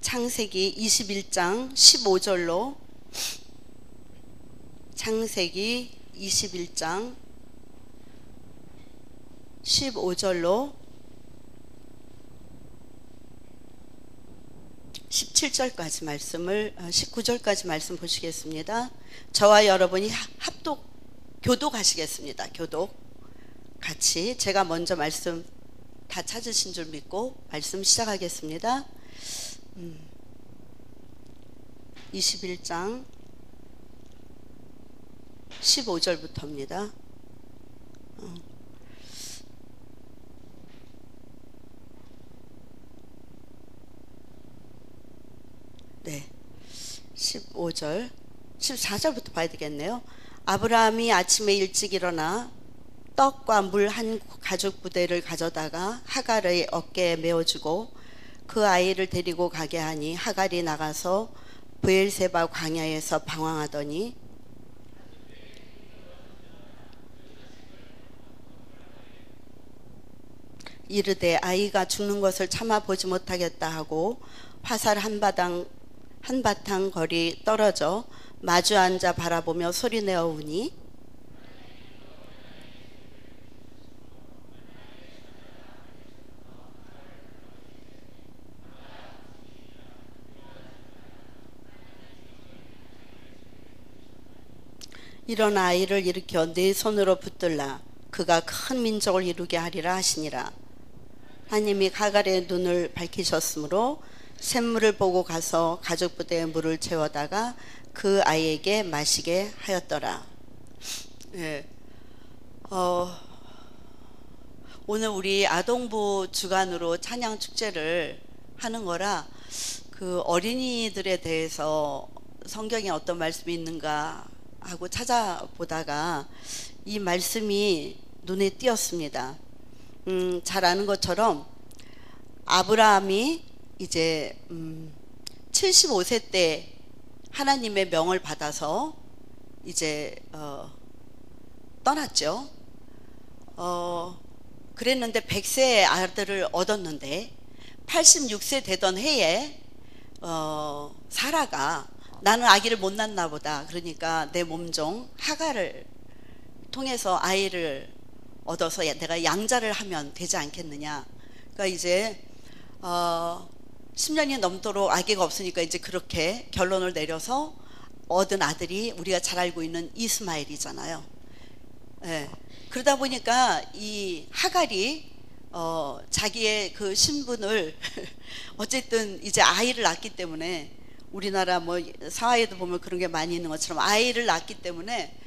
창세기 21장 15절로 창세기 21장 15절로 17절까지 말씀을 19절까지 말씀 보시겠습니다. 저와 여러분이 교독하시겠습니다. 교독 같이 제가 먼저 말씀 다 찾으신 줄 믿고 말씀 시작하겠습니다. 21장 15절부터입니다. 네, 15절 14절부터 봐야 되겠네요. 아브라함이 아침에 일찍 일어나 떡과 물 한 가죽 부대를 가져다가 하갈의 어깨에 메어주고 그 아이를 데리고 가게 하니 하갈이 나가서 브엘세바 광야에서 방황하더니 이르되 아이가 죽는 것을 참아 보지 못하겠다 하고 화살 한바탕 거리 떨어져 마주 앉아 바라보며 소리내어 우니 일어나 아이를 일으켜 네 손으로 붙들라 그가 큰 민족을 이루게 하리라 하시니라. 하나님이 하갈의 눈을 밝히셨으므로 샘물을 보고 가서 가죽 부대에 물을 채워다가 그 아이에게 마시게 하였더라. 네. 오늘 우리 아동부 주간으로 찬양 축제를 하는 거라 그 어린이들에 대해서 성경에 어떤 말씀이 있는가 하고 찾아보다가 이 말씀이 눈에 띄었습니다. 잘 아는 것처럼 아브라함이 이제 75세 때 하나님의 명을 받아서 이제 떠났죠. 그랬는데 100세의 아들을 얻었는데 86세 되던 해에 사라가 나는 아기를 못 낳나 보다. 그러니까 내 몸종 하갈을 통해서 아이를 얻어서 내가 양자를 하면 되지 않겠느냐. 그러니까 이제 10년이 넘도록 아기가 없으니까 이제 그렇게 결론을 내려서 얻은 아들이 우리가 잘 알고 있는 이스마엘이잖아요. 네. 그러다 보니까 이 하갈이 자기의 그 신분을 어쨌든 이제 아이를 낳기 때문에 우리나라 뭐 사회에도 보면 그런 게 많이 있는 것처럼 아이를 낳기 때문에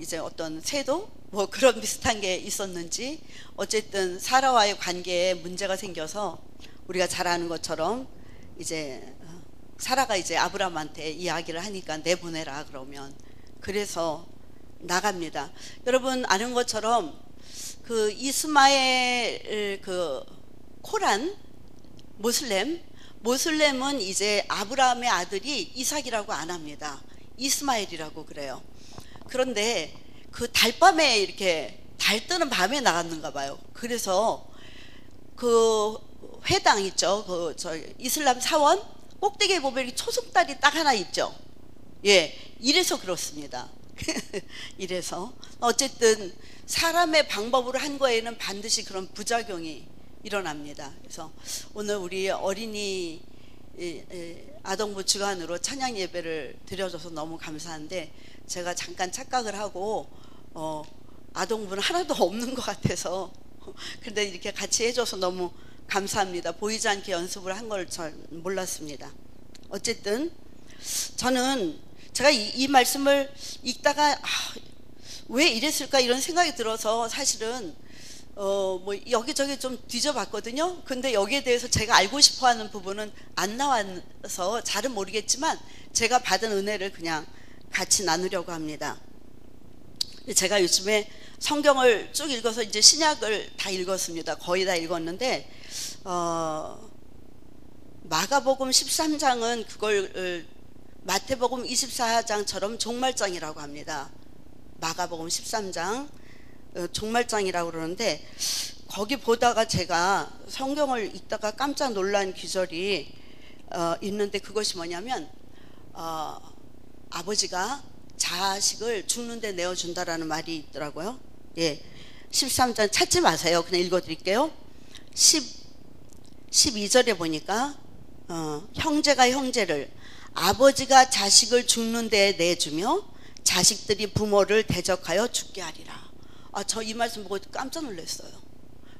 이제 어떤 세도 뭐 그런 비슷한 게 있었는지 어쨌든 사라와의 관계에 문제가 생겨서 우리가 잘 아는 것처럼 이제 사라가 이제 아브라함한테 이야기를 하니까 내보내라 그러면 그래서 나갑니다. 여러분 아는 것처럼 그 이스마엘 그 코란 모슬렘은 이제 아브라함의 아들이 이삭이라고 안 합니다. 이스마엘이라고 그래요. 그런데 그 달밤에 이렇게 달 뜨는 밤에 나갔는가 봐요. 그래서 그 회당 있죠. 그 이슬람 사원 꼭대기에 보면 이렇게 초승달이 딱 하나 있죠. 예, 이래서 그렇습니다. 이래서 어쨌든 사람의 방법으로 한 거에는 반드시 그런 부작용이 일어납니다. 그래서 오늘 우리 어린이 아동부 주간으로 찬양 예배를 드려줘서 너무 감사한데 제가 잠깐 착각을 하고 아동부는 하나도 없는 것 같아서 근데 이렇게 같이 해줘서 너무 감사합니다. 보이지 않게 연습을 한 걸 잘 몰랐습니다. 어쨌든 저는 제가 이 말씀을 읽다가 왜 이랬을까 이런 생각이 들어서 사실은 뭐 여기저기 좀 뒤져봤거든요. 근데 여기에 대해서 제가 알고 싶어하는 부분은 안 나와서 잘은 모르겠지만 제가 받은 은혜를 그냥 같이 나누려고 합니다. 제가 요즘에 성경을 쭉 읽어서 이제 신약을 다 읽었습니다. 거의 다 읽었는데 마가복음 13장은 그걸 마태복음 24장처럼 종말장이라고 합니다. 마가복음 13장 종말장이라고 그러는데 거기 보다가 제가 성경을 읽다가 깜짝 놀란 귀절이 있는데 그것이 뭐냐면 아버지가 자식을 죽는데 내어준다라는 말이 있더라고요. 예, 13장 찾지 마세요. 그냥 읽어드릴게요. 12절에 보니까 형제가 형제를, 아버지가 자식을 죽는데 내주며 자식들이 부모를 대적하여 죽게 하리라. 저 이 말씀 보고 깜짝 놀랐어요.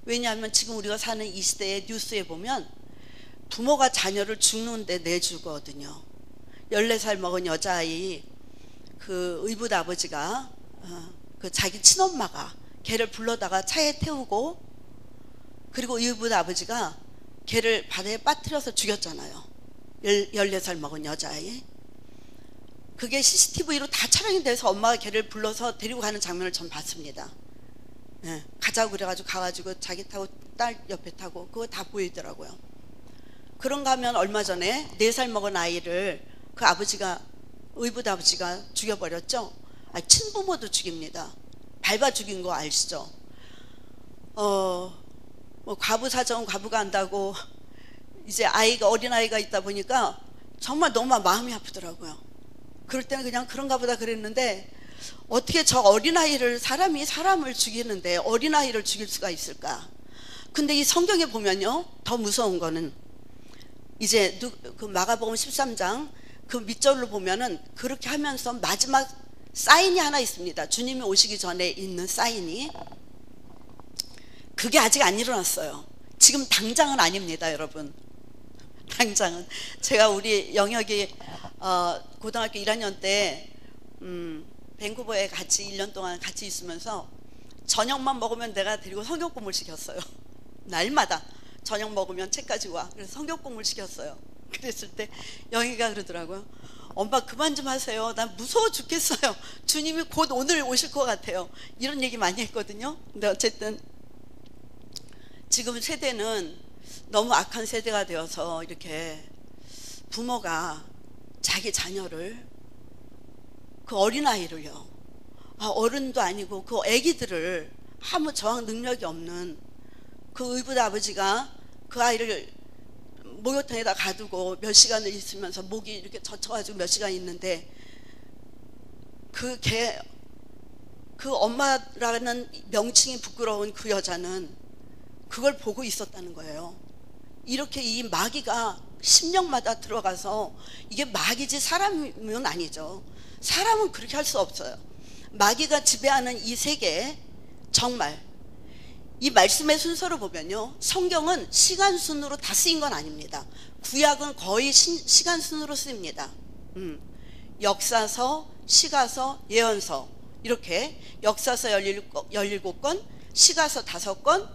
왜냐하면 지금 우리가 사는 이 시대의 뉴스에 보면 부모가 자녀를 죽는데 내주거든요. 14살 먹은 여자아이, 그 의붓 아버지가 그 자기 친엄마가 걔를 불러다가 차에 태우고, 그리고 의붓 아버지가 걔를 바다에 빠뜨려서 죽였잖아요. 14살 먹은 여자아이. 그게 CCTV로 다 촬영이 돼서 엄마가 걔를 불러서 데리고 가는 장면을 전 봤습니다. 예, 가자고 그래가지고 가가지고 자기 타고 딸 옆에 타고 그거 다 보이더라고요. 그런가 하면 얼마 전에 4살 먹은 아이를 그 아버지가, 의붓 아버지가 죽여버렸죠. 친부모도 죽입니다. 밟아 죽인 거 아시죠? 뭐 과부 사정은 과부가 안다고, 이제 아이가, 어린아이가 있다 보니까 정말 너무 마음이 아프더라고요. 그럴 때는 그냥 그런가 보다 그랬는데, 어떻게 저 어린아이를, 사람이 사람을 죽이는데 어린아이를 죽일 수가 있을까? 근데 이 성경에 보면요, 더 무서운 거는 이제 그 마가복음 13장 그 밑절로 보면은 그렇게 하면서 마지막 사인이 하나 있습니다. 주님이 오시기 전에 있는 사인이. 그게 아직 안 일어났어요. 지금 당장은 아닙니다, 여러분. 당장은. 제가 우리 영혁이 고등학교 1학년 때 밴쿠버에 같이 1년 동안 같이 있으면서 저녁만 먹으면 내가 데리고 성경 공부를 시켰어요. 날마다 저녁 먹으면 책 가지고 와. 그래서 성경 공부를 시켰어요. 그랬을 때 영희가 그러더라고요. 엄마 그만 좀 하세요. 난 무서워 죽겠어요. 주님이 곧 오늘 오실 것 같아요. 이런 얘기 많이 했거든요. 근데 어쨌든 지금 세대는 너무 악한 세대가 되어서 이렇게 부모가 자기 자녀를, 그 어린아이를요, 어른도 아니고 그 애기들을 아무 저항 능력이 없는 그 의붓 아버지가 그 아이를 목욕탕에다 가두고 몇 시간을 있으면서 목이 이렇게 젖혀가지고 몇 시간 있는데, 그 엄마라는 명칭이 부끄러운 그 여자는 그걸 보고 있었다는 거예요. 이렇게 이 마귀가 심령마다 들어가서, 이게 마귀지 사람은 아니죠. 사람은 그렇게 할 수 없어요. 마귀가 지배하는 이 세계에 정말 이 말씀의 순서로 보면요, 성경은 시간 순으로 다 쓰인 건 아닙니다. 구약은 거의 시간 순으로 쓰입니다. 역사서, 시가서, 예언서, 이렇게 역사서 17권, 시가서 5권,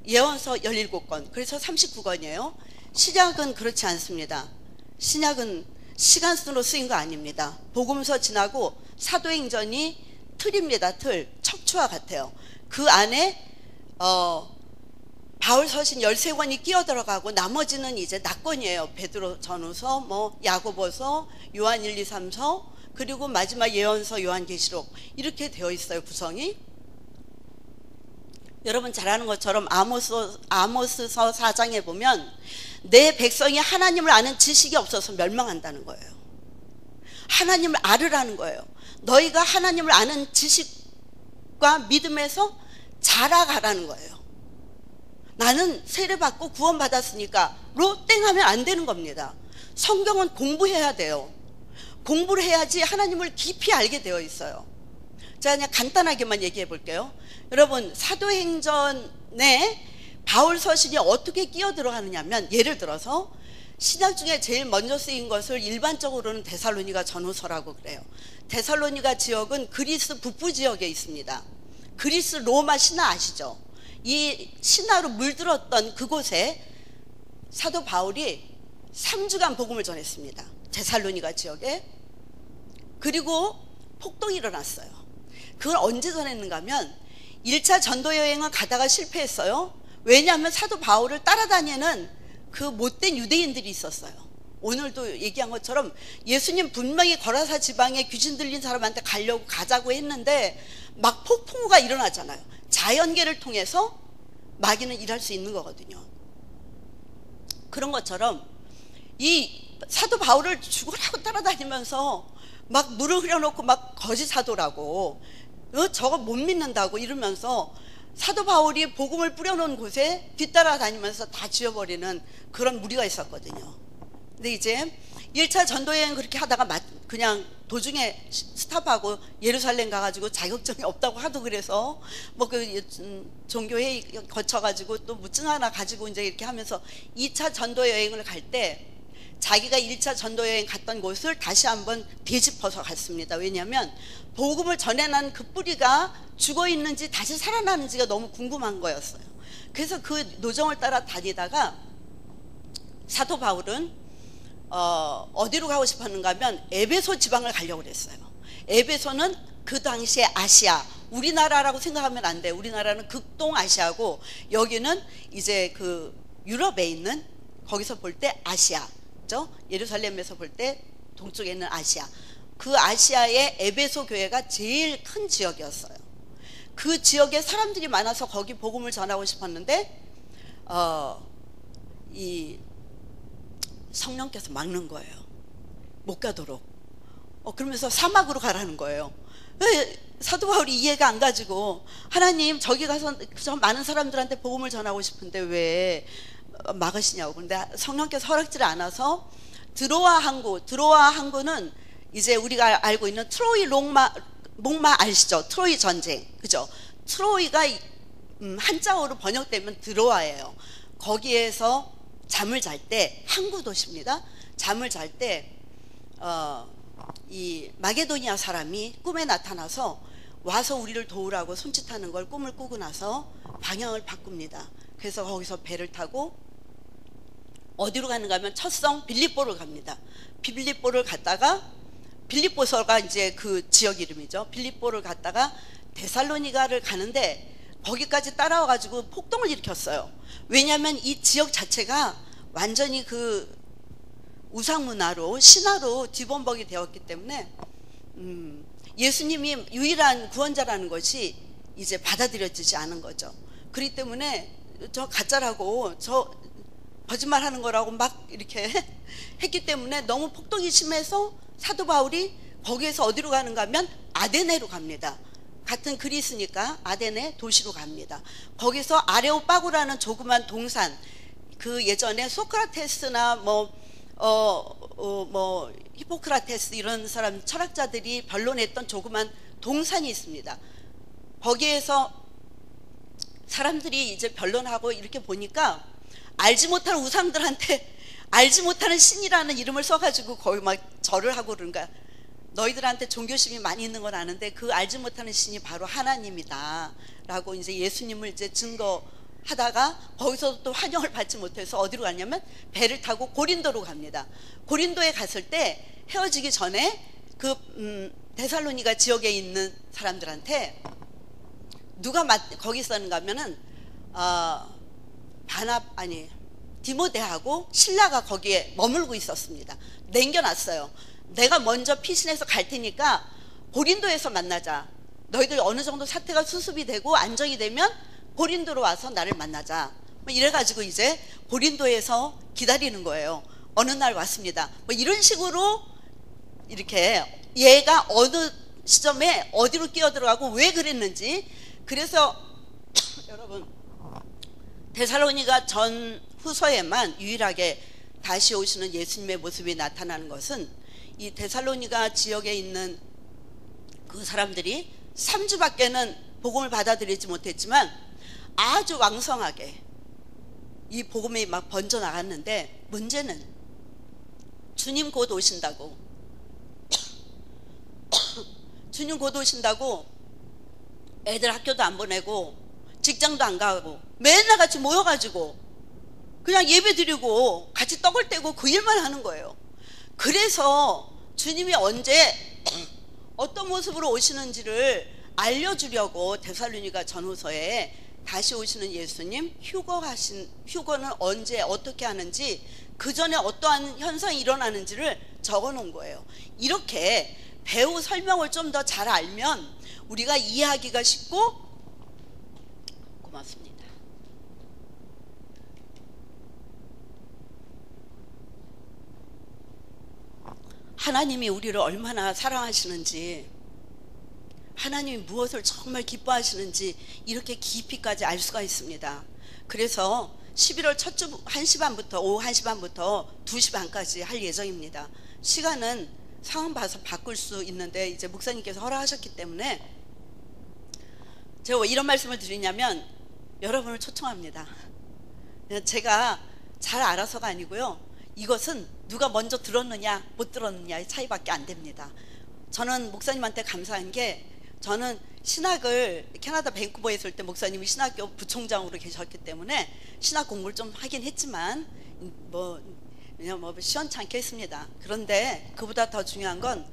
예언서 17권, 그래서 39권이에요. 신약은 그렇지 않습니다. 신약은 시간 순으로 쓰인 거 아닙니다. 복음서 지나고 사도행전이 틀입니다. 틀, 척추와 같아요. 그 안에 바울 서신 13권이 끼어 들어가고 나머지는 이제 낙권이에요. 베드로 전후서, 뭐 야고보서, 요한 1, 2, 3서, 그리고 마지막 예언서, 요한계시록, 이렇게 되어 있어요, 구성이. 여러분 잘 아는 것처럼 아모스서 4장에 보면 내 백성이 하나님을 아는 지식이 없어서 멸망한다는 거예요. 하나님을 알으라는 거예요. 너희가 하나님을 아는 지식과 믿음에서 자라가라는 거예요. 나는 세례받고 구원받았으니까 로 땡하면 안 되는 겁니다. 성경은 공부해야 돼요. 공부를 해야지 하나님을 깊이 알게 되어 있어요. 제가 그냥 간단하게만 얘기해 볼게요. 여러분, 사도행전에 바울 서신이 어떻게 끼어 들어가느냐면, 예를 들어서 신약 중에 제일 먼저 쓰인 것을 일반적으로는 데살로니가 전후서라고 그래요. 데살로니가 지역은 그리스 북부 지역에 있습니다. 그리스 로마 신화 아시죠? 이 신화로 물들었던 그곳에 사도 바울이 3주간 복음을 전했습니다. 데살로니가 지역에. 그리고 폭동이 일어났어요. 그걸 언제 전했는가 하면 1차 전도 여행을 가다가 실패했어요. 왜냐하면 사도 바울을 따라다니는 그 못된 유대인들이 있었어요. 오늘도 얘기한 것처럼 예수님 분명히 거라사 지방에 귀신 들린 사람한테 가자고 했는데 막 폭풍우가 일어나잖아요. 자연계를 통해서 마귀는 일할 수 있는 거거든요. 그런 것처럼 이 사도 바울을 죽으라고 따라다니면서 막 물을 흐려놓고 막 거짓 사도라고 저거 못 믿는다고 이러면서 사도 바울이 복음을 뿌려놓은 곳에 뒤따라다니면서 다 지워버리는 그런 무리가 있었거든요. 근데 이제 1차 전도여행 그렇게 하다가 그냥 도중에 스탑하고 예루살렘 가가지고 자격증이 없다고 하도 그래서 뭐 그 종교회의 거쳐가지고 또 무증 하나 가지고 이제 이렇게 하면서 2차 전도여행을 갈 때 자기가 1차 전도여행 갔던 곳을 다시 한번 되짚어서 갔습니다. 왜냐하면 복음을 전해난 그 뿌리가 죽어있는지 다시 살아나는지가 너무 궁금한 거였어요. 그래서 그 노정을 따라 다니다가 사도 바울은 어디로 가고 싶었는가 하면 에베소 지방을 가려고 그랬어요. 에베소는 그 당시에 아시아, 우리나라라고 생각하면 안 돼요. 우리나라는 극동아시아고 여기는 이제 그 유럽에 있는, 거기서 볼 때 아시아, 그죠? 예루살렘에서 볼 때 동쪽에 있는 아시아, 그 아시아의 에베소 교회가 제일 큰 지역이었어요. 그 지역에 사람들이 많아서 거기 복음을 전하고 싶었는데 이 성령께서 막는 거예요. 못 가도록. 그러면서 사막으로 가라는 거예요. 사도 바울이 이해가 안 가지고, 하나님 저기 가서 저 많은 사람들한테 복음을 전하고 싶은데 왜 막으시냐고. 근데 성령께서 허락지를 않아서 드로아 항구는 이제 우리가 알고 있는 트로이 목마 아시죠? 트로이 전쟁, 그죠? 트로이가 한자어로 번역되면 드로아예요. 거기에서 잠을 잘 때, 항구 도시입니다. 잠을 잘 때 이 마게도니아 사람이 꿈에 나타나서 와서 우리를 도우라고 손짓하는 걸 꿈을 꾸고 나서 방향을 바꿉니다. 그래서 거기서 배를 타고 어디로 가는가 하면 첫 성 빌립보를 갑니다. 빌립보를 갔다가, 빌립보서가 이제 그 지역 이름이죠. 빌립보를 갔다가 데살로니가를 가는데 거기까지 따라와 가지고 폭동을 일으켰어요. 왜냐하면 이 지역 자체가 완전히 그 우상문화로, 신화로 뒤범벅이 되었기 때문에 예수님이 유일한 구원자라는 것이 이제 받아들여지지 않은 거죠. 그렇기 때문에 저 가짜라고, 저 거짓말하는 거라고 막 이렇게 했기 때문에 너무 폭동이 심해서 사도 바울이 거기에서 어디로 가는가 하면 아데네로 갑니다. 같은 그리스니까 아데네 도시로 갑니다. 거기서 아레오빠고라는 조그만 동산, 그 예전에 소크라테스나 히포크라테스 이런 사람 철학자들이 변론했던 조그만 동산이 있습니다. 거기에서 사람들이 이제 변론하고 이렇게 보니까 알지 못하는 우상들한테 알지 못하는 신이라는 이름을 써가지고 거기 막 절을 하고 그런가. 너희들한테 종교심이 많이 있는 건 아는데 그 알지 못하는 신이 바로 하나님이다 라고 이제 예수님을 이제 증거하다가 거기서 또 환영을 받지 못해서 어디로 갔냐면 배를 타고 고린도로 갑니다. 고린도에 갔을 때 헤어지기 전에 그 데살로니가 지역에 있는 사람들한테 누가 거기 있었는가 하면은 디모데하고 신라가 거기에 머물고 있었습니다. 남겨놨어요. 내가 먼저 피신해서 갈 테니까 고린도에서 만나자. 너희들 어느 정도 사태가 수습이 되고 안정이 되면 고린도로 와서 나를 만나자. 뭐 이래가지고 이제 고린도에서 기다리는 거예요. 어느 날 왔습니다. 뭐 이런 식으로 이렇게 얘가 어느 시점에 어디로 끼어들어가고 왜 그랬는지. 그래서 여러분, 데살로니가 전 후서에만 유일하게 다시 오시는 예수님의 모습이 나타나는 것은 이 데살로니가 지역에 있는 그 사람들이 3주밖에는 복음을 받아들이지 못했지만 아주 왕성하게 이 복음이 막 번져 나갔는데, 문제는 주님 곧 오신다고 주님 곧 오신다고 애들 학교도 안 보내고 직장도 안 가고 맨날 같이 모여가지고 그냥 예배 드리고 같이 떡을 떼고 그 일만 하는 거예요. 그래서 주님이 언제 어떤 모습으로 오시는지를 알려주려고 데살로니가 전후서에 다시 오시는 예수님, 휴거는 언제 어떻게 하는지, 그 전에 어떠한 현상이 일어나는지를 적어 놓은 거예요. 이렇게 배우 설명을 좀 더 잘 알면 우리가 이해하기가 쉽고. 고맙습니다. 하나님이 우리를 얼마나 사랑하시는지, 하나님이 무엇을 정말 기뻐하시는지 이렇게 깊이까지 알 수가 있습니다. 그래서 11월 첫 주 1시 반부터 오후 1시 반부터 2시 반까지 할 예정입니다. 시간은 상황 봐서 바꿀 수 있는데 이제 목사님께서 허락하셨기 때문에 제가 왜 이런 말씀을 드리냐면 여러분을 초청합니다. 제가 잘 알아서가 아니고요, 이것은 누가 먼저 들었느냐 못 들었느냐의 차이밖에 안 됩니다. 저는 목사님한테 감사한 게, 저는 신학을 캐나다 밴쿠버에 있을 때 목사님이 신학교 부총장으로 계셨기 때문에 신학 공부를 좀 하긴 했지만 그냥 시원찮게 했습니다. 그런데 그보다 더 중요한 건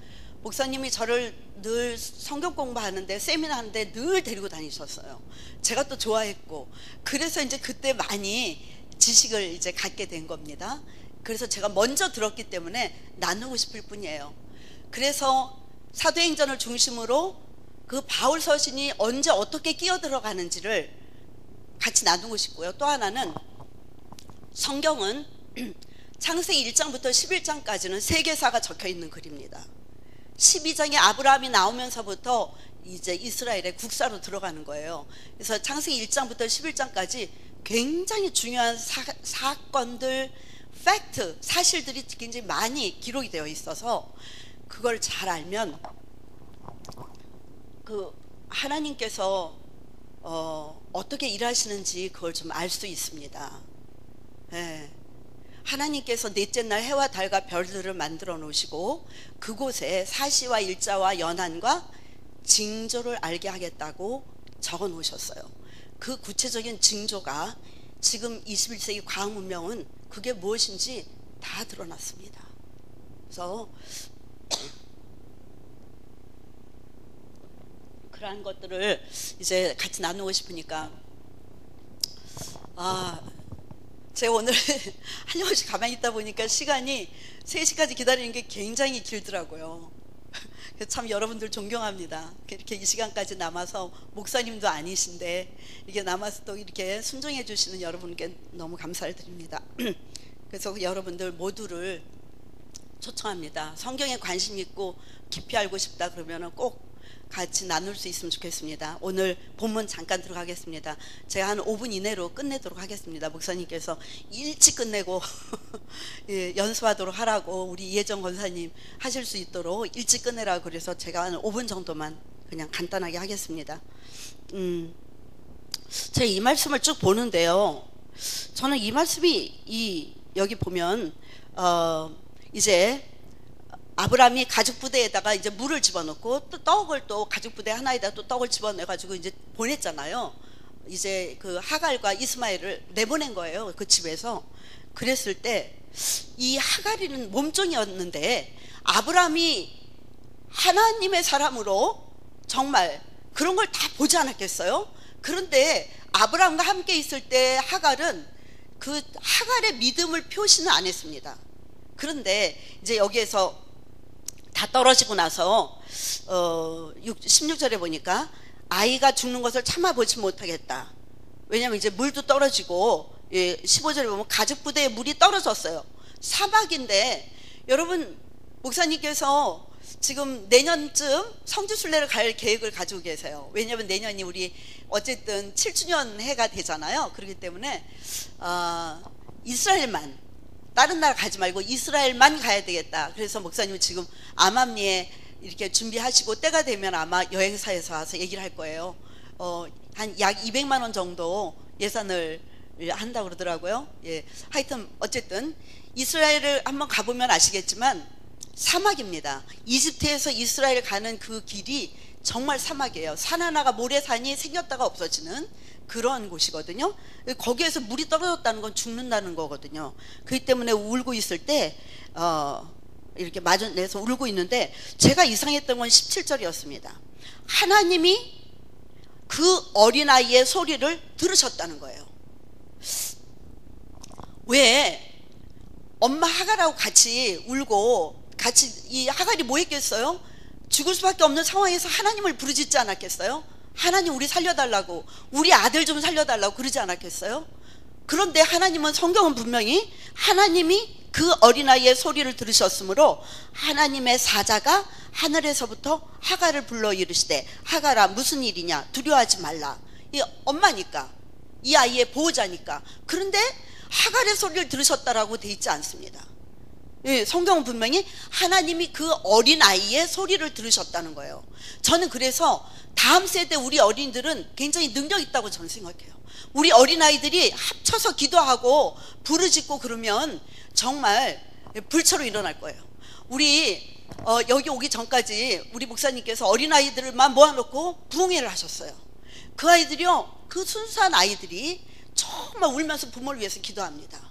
목사님이 저를 늘 성경 공부하는데, 세미나 하는데 늘 데리고 다니셨어요. 제가 또 좋아했고, 그래서 이제 그때 많이 지식을 이제 갖게 된 겁니다. 그래서 제가 먼저 들었기 때문에 나누고 싶을 뿐이에요. 그래서 사도행전을 중심으로 그 바울 서신이 언제 어떻게 끼어 들어가는지를 같이 나누고 싶고요. 또 하나는 성경은 창세기 1장부터 11장까지는 세계사가 적혀 있는 글입니다. 12장에 아브라함이 나오면서부터 이제 이스라엘의 국사로 들어가는 거예요. 그래서 창세기 1장부터 11장까지 굉장히 중요한 사건들, 팩트, 사실들이 굉장히 많이 기록이 되어 있어서 그걸 잘 알면 그 하나님께서 어떻게 일하시는지 그걸 좀 알 수 있습니다. 예. 하나님께서 넷째 날 해와 달과 별들을 만들어 놓으시고 그곳에 사시와 일자와 연한과 징조를 알게 하겠다고 적어 놓으셨어요. 그 구체적인 징조가 지금 21세기 과학 문명은 그게 무엇인지 다 드러났습니다. 그래서 그러한 것들을 이제 같이 나누고 싶으니까, 제가 오늘 하려고 가만히 있다 보니까 시간이 3시까지 기다리는 게 굉장히 길더라고요. 참 여러분들 존경합니다. 이렇게 이 시간까지 남아서, 목사님도 아니신데 이렇게 남아서 또 이렇게 순종해 주시는 여러분께 너무 감사를 드립니다. 그래서 여러분들 모두를 초청합니다. 성경에 관심 있고 깊이 알고 싶다 그러면 꼭 같이 나눌 수 있으면 좋겠습니다. 오늘 본문 잠깐 들어가겠습니다. 제가 한 5분 이내로 끝내도록 하겠습니다. 목사님께서 일찍 끝내고 예, 연수하도록 하라고 우리 이혜정 권사님 하실 수 있도록 일찍 끝내라고, 그래서 제가 한 5분 정도만 그냥 간단하게 하겠습니다. 제가 이 말씀을 쭉 보는데요, 저는 이 말씀이 여기 보면 이제 아브라함이 가죽 부대에다가 이제 물을 집어넣고 또 떡을, 또 가죽 부대 하나에다 또 떡을 집어넣어 가지고 이제 보냈잖아요. 이제 그 하갈과 이스마엘을 내보낸 거예요, 그 집에서. 그랬을 때 이 하갈이는 몸종이었는데 아브라함이 하나님의 사람으로 정말 그런 걸 다 보지 않았겠어요? 그런데 아브라함과 함께 있을 때 하갈은 그 하갈의 믿음을 표시는 안 했습니다. 그런데 이제 여기에서 다 떨어지고 나서 16절에 보니까 아이가 죽는 것을 참아보지 못하겠다. 왜냐하면 이제 물도 떨어지고, 15절에 보면 가죽 부대에 물이 떨어졌어요. 사막인데, 여러분 목사님께서 지금 내년쯤 성지순례를 갈 계획을 가지고 계세요. 왜냐하면 내년이 우리 어쨌든 7주년 해가 되잖아요. 그렇기 때문에 이스라엘만, 다른 나라 가지 말고 이스라엘만 가야 되겠다. 그래서 목사님은 지금 암암리에 이렇게 준비하시고 때가 되면 아마 여행사에서 와서 얘기를 할 거예요. 한 약 200만 원 정도 예산을 한다고 그러더라고요. 예. 하여튼 어쨌든 이스라엘을 한번 가보면 아시겠지만 사막입니다. 이집트에서 이스라엘 가는 그 길이 정말 사막이에요. 산 하나가 모래산이 생겼다가 없어지는 그런 곳이거든요. 거기에서 물이 떨어졌다는 건 죽는다는 거거든요. 그렇기 때문에 울고 있을 때 이렇게 맞아내서 울고 있는데, 제가 이상했던 건 17절이었습니다. 하나님이 그 어린아이의 소리를 들으셨다는 거예요. 왜 엄마 하갈하고 같이 울고 같이, 이 하갈이 뭐 했겠어요? 죽을 수밖에 없는 상황에서 하나님을 부르짖지 않았겠어요? 하나님 우리 살려달라고, 우리 아들 좀 살려달라고 그러지 않았겠어요? 그런데 하나님은, 성경은 분명히 하나님이 그 어린아이의 소리를 들으셨으므로 하나님의 사자가 하늘에서부터 하갈을 불러 이르시되 하갈아 무슨 일이냐 두려워하지 말라. 이 엄마니까 이 아이의 보호자니까. 그런데 하갈의 소리를 들으셨다라고 돼 있지 않습니다. 예, 성경은 분명히 하나님이 그 어린아이의 소리를 들으셨다는 거예요. 저는 그래서 다음 세대 우리 어린이들은 굉장히 능력 있다고 저는 생각해요. 우리 어린아이들이 합쳐서 기도하고 부르짖고 그러면 정말 불처럼 일어날 거예요. 우리 여기 오기 전까지 우리 목사님께서 어린아이들만 모아놓고 부흥회를 하셨어요. 그 아이들이요, 그 순수한 아이들이 정말 울면서 부모를 위해서 기도합니다.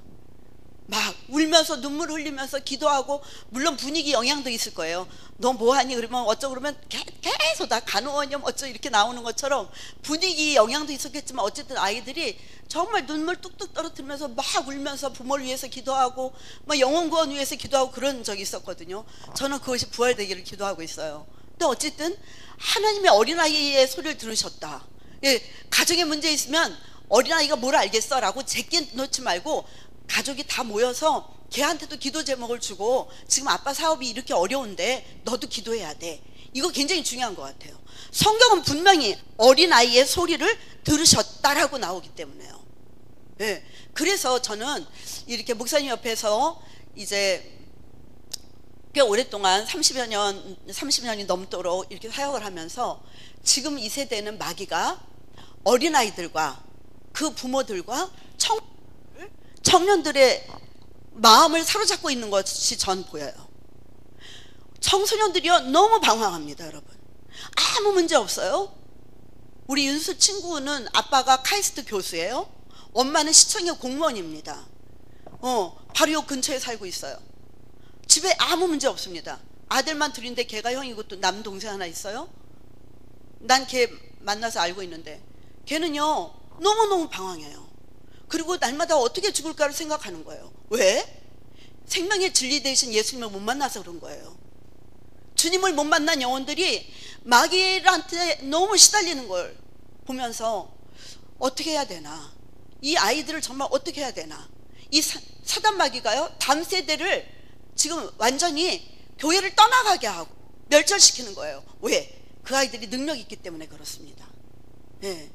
막 울면서 눈물 흘리면서 기도하고, 물론 분위기 영향도 있을 거예요. 너 뭐하니? 그러면 어쩌고 그러면 계속 다 간호원염 어쩌고 이렇게 나오는 것처럼 분위기 영향도 있었겠지만 어쨌든 아이들이 정말 눈물 뚝뚝 떨어뜨리면서 막 울면서 부모를 위해서 기도하고 막 영혼구원 위해서 기도하고 그런 적이 있었거든요. 저는 그것이 부활되기를 기도하고 있어요. 근데 어쨌든 하나님의 어린아이의 소리를 들으셨다. 예, 가정에 문제 있으면 어린아이가 뭘 알겠어 라고 제끼 놓지 말고 가족이 다 모여서 걔한테도 기도 제목을 주고, 지금 아빠 사업이 이렇게 어려운데 너도 기도해야 돼. 이거 굉장히 중요한 것 같아요. 성경은 분명히 어린아이의 소리를 들으셨다라고 나오기 때문에요. 네. 그래서 저는 이렇게 목사님 옆에서 이제 꽤 오랫동안 30년이 넘도록 이렇게 사역을 하면서 지금 이 세대는 마귀가 어린아이들과 그 부모들과 청년들의 마음을 사로잡고 있는 것이 전 보여요. 청소년들이요 너무 방황합니다. 여러분, 아무 문제 없어요. 우리 윤수 친구는 아빠가 카이스트 교수예요. 엄마는 시청의 공무원입니다. 바로 요 근처에 살고 있어요. 집에 아무 문제 없습니다. 아들만 둘인데 걔가 형이고 또 남동생 하나 있어요. 난 걔 만나서 알고 있는데 걔는요 너무너무 방황해요. 그리고 날마다 어떻게 죽을까를 생각하는 거예요. 왜? 생명의 진리 대신 예수님을 못 만나서 그런 거예요. 주님을 못 만난 영혼들이 마귀한테 너무 시달리는 걸 보면서 어떻게 해야 되나, 이 아이들을 정말 어떻게 해야 되나. 이 사단 마귀가요 다음 세대를 지금 완전히 교회를 떠나가게 하고 멸절시키는 거예요. 왜? 그 아이들이 능력이 있기 때문에 그렇습니다. 네.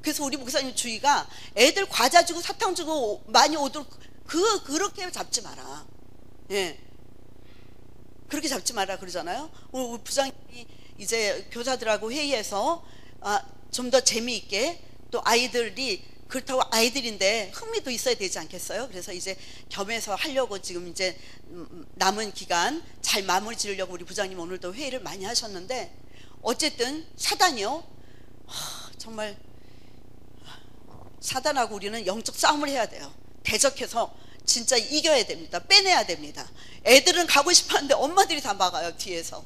그래서 우리 목사님 주의가 애들 과자 주고 사탕 주고 많이 오도록 그렇게 잡지 마라. 예. 그렇게 잡지 마라 그러잖아요. 우리 부장님이 이제 교사들하고 회의해서 좀 더 재미있게, 또 아이들이 그렇다고 아이들인데 흥미도 있어야 되지 않겠어요? 그래서 이제 겸해서 하려고 지금 이제 남은 기간 잘 마무리 지으려고 우리 부장님 오늘도 회의를 많이 하셨는데, 어쨌든 사단이요 정말 사단하고 우리는 영적 싸움을 해야 돼요. 대적해서 진짜 이겨야 됩니다. 빼내야 됩니다. 애들은 가고 싶었는데 엄마들이 다 막아요, 뒤에서.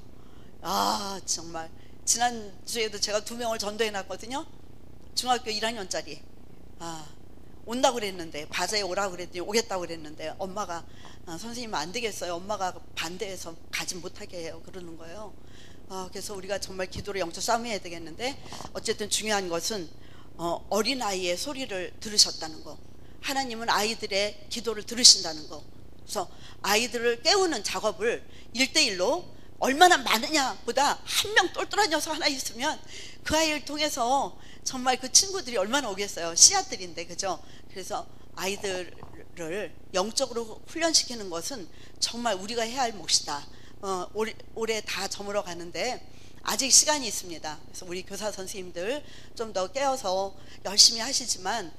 정말 지난주에도 제가 2명을 전도해 놨거든요. 중학교 1학년짜리. 온다고 그랬는데, 바자에 오라고 그랬더니 오겠다고 그랬는데 엄마가 선생님 안 되겠어요, 엄마가 반대해서 가지 못하게 해요, 그러는 거예요. 그래서 우리가 정말 기도로 영적 싸움해야 되겠는데, 어쨌든 중요한 것은 어린아이의 소리를 들으셨다는 거, 하나님은 아이들의 기도를 들으신다는 거. 그래서 아이들을 깨우는 작업을 1대1로 얼마나 많으냐 보다 한 명 똘똘한 녀석 하나 있으면 그 아이를 통해서 정말 그 친구들이 얼마나 오겠어요. 씨앗들인데, 그죠? 그래서 아이들을 영적으로 훈련시키는 것은 정말 우리가 해야 할 몫이다. 올해 다 저물어 가는데 아직 시간이 있습니다. 그래서 우리 교사 선생님들 좀 더 깨어서 열심히 하시지만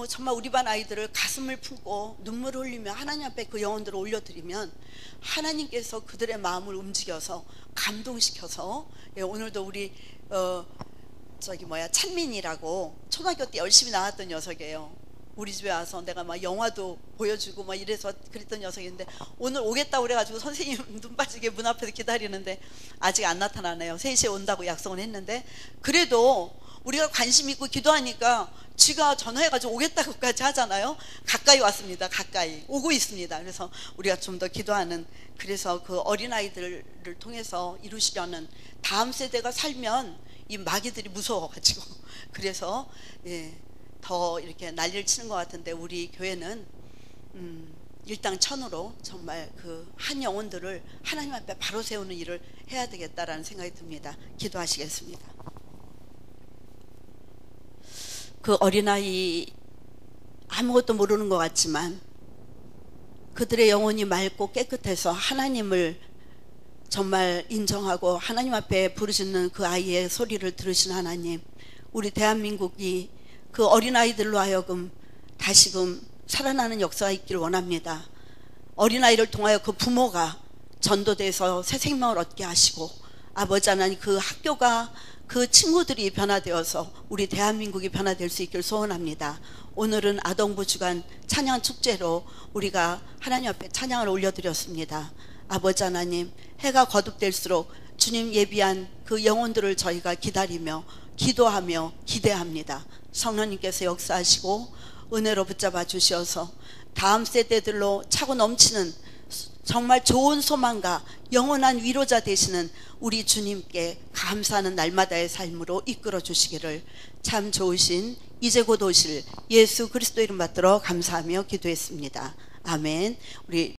정말 우리 반 아이들을 가슴을 품고 눈물을 흘리며 하나님 앞에 그 영혼들을 올려드리면 하나님께서 그들의 마음을 움직여서 감동시켜서, 오늘도 우리 찬민이라고 초등학교 때 열심히 나왔던 녀석이에요. 우리 집에 와서 내가 막 영화도 보여주고 막 이래서 그랬던 녀석인데, 오늘 오겠다고 그래가지고 선생님 눈 빠지게 문 앞에서 기다리는데 아직 안 나타나네요. 3시에 온다고 약속을 했는데, 그래도 우리가 관심 있고 기도하니까 지가 전화해가지고 오겠다고까지 하잖아요. 가까이 왔습니다. 가까이 오고 있습니다. 그래서 우리가 좀 더 기도하는, 그래서 그 어린아이들을 통해서 이루시려는, 다음 세대가 살면 이 마귀들이 무서워가지고 그래서 더 이렇게 난리를 치는 것 같은데, 우리 교회는 일당 천으로 정말 그 한 영혼들을 하나님 앞에 바로 세우는 일을 해야 되겠다라는 생각이 듭니다. 기도하시겠습니다. 그 어린아이 아무것도 모르는 것 같지만 그들의 영혼이 맑고 깨끗해서 하나님을 정말 인정하고 하나님 앞에 부르짖는 그 아이의 소리를 들으신 하나님, 우리 대한민국이 그 어린아이들로 하여금 다시금 살아나는 역사가 있기를 원합니다. 어린아이를 통하여 그 부모가 전도돼서 새 생명을 얻게 하시고, 아버지 하나님 그 학교가 그 친구들이 변화되어서 우리 대한민국이 변화될 수 있기를 소원합니다. 오늘은 아동부 주간 찬양 축제로 우리가 하나님 앞에 찬양을 올려드렸습니다. 아버지 하나님, 해가 거듭될수록 주님 예비한 그 영혼들을 저희가 기다리며 기도하며 기대합니다. 성령님께서 역사하시고 은혜로 붙잡아 주셔서 다음 세대들로 차고 넘치는 정말 좋은 소망과 영원한 위로자 되시는 우리 주님께 감사하는 날마다의 삶으로 이끌어 주시기를 참 좋으신 이제 곧 오실 예수 그리스도 이름 받들어 감사하며 기도했습니다. 아멘. 우리